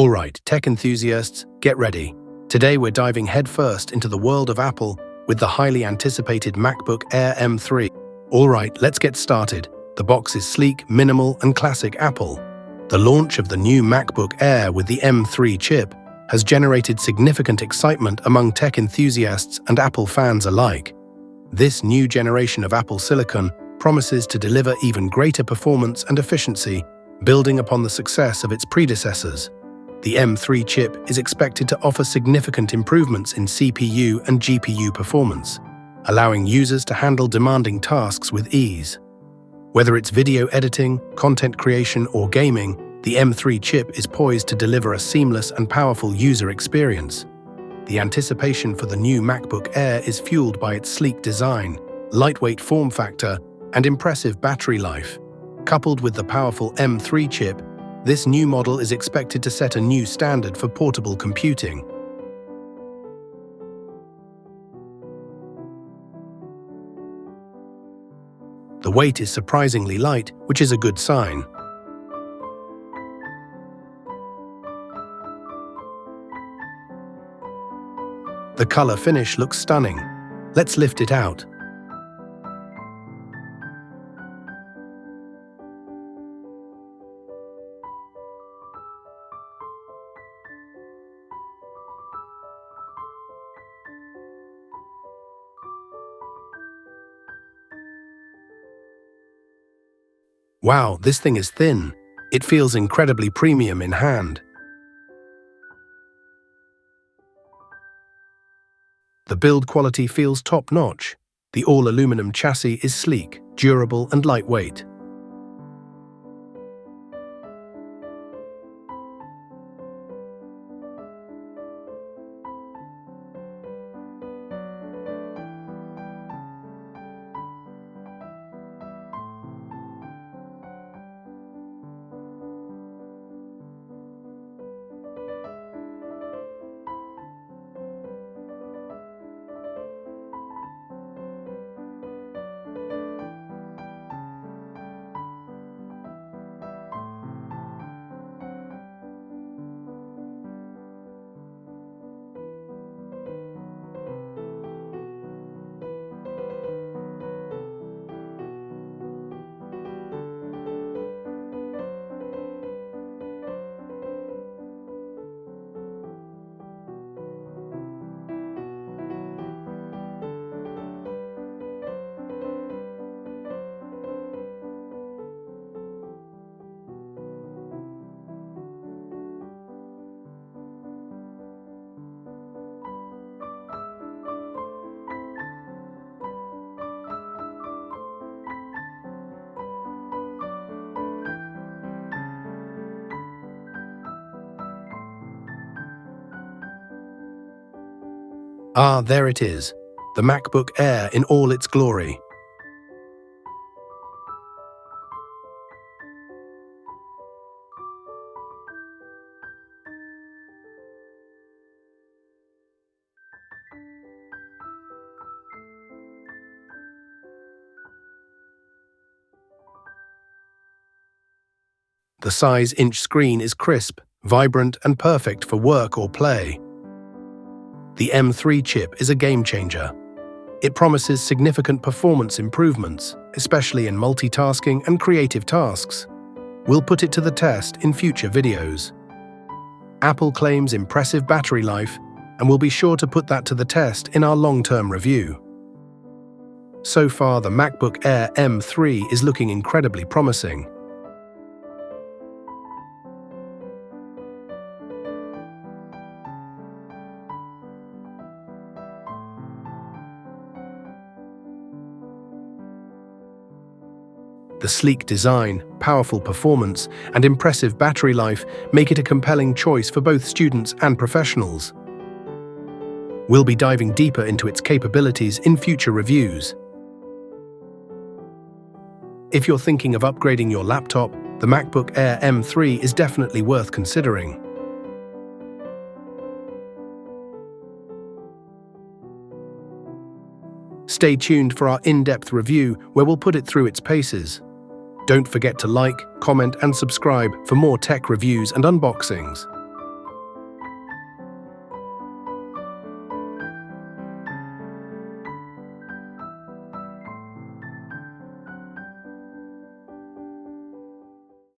Alright, tech enthusiasts, get ready. Today we're diving headfirst into the world of Apple with the highly anticipated MacBook Air M3. Alright, let's get started. The box is sleek, minimal, and classic Apple. The launch of the new MacBook Air with the M3 chip has generated significant excitement among tech enthusiasts and Apple fans alike. This new generation of Apple Silicon promises to deliver even greater performance and efficiency, building upon the success of its predecessors. The M3 chip is expected to offer significant improvements in CPU and GPU performance, allowing users to handle demanding tasks with ease. Whether it's video editing, content creation, or gaming, the M3 chip is poised to deliver a seamless and powerful user experience. The anticipation for the new MacBook Air is fueled by its sleek design, lightweight form factor, and impressive battery life. Coupled with the powerful M3 chip, this new model is expected to set a new standard for portable computing. The weight is surprisingly light, which is a good sign. The color finish looks stunning. Let's lift it out. Wow, this thing is thin. It feels incredibly premium in hand. The build quality feels top-notch. The all-aluminum chassis is sleek, durable, and lightweight. Ah, there it is, the MacBook Air in all its glory. The size-inch screen is crisp, vibrant, and perfect for work or play. The M3 chip is a game-changer. It promises significant performance improvements, especially in multitasking and creative tasks. We'll put it to the test in future videos. Apple claims impressive battery life, and we'll be sure to put that to the test in our long-term review. So far, the MacBook Air M3 is looking incredibly promising. The sleek design, powerful performance, and impressive battery life make it a compelling choice for both students and professionals. We'll be diving deeper into its capabilities in future reviews. If you're thinking of upgrading your laptop, the MacBook Air M3 is definitely worth considering. Stay tuned for our in-depth review where we'll put it through its paces. Don't forget to like, comment, and subscribe for more tech reviews and unboxings.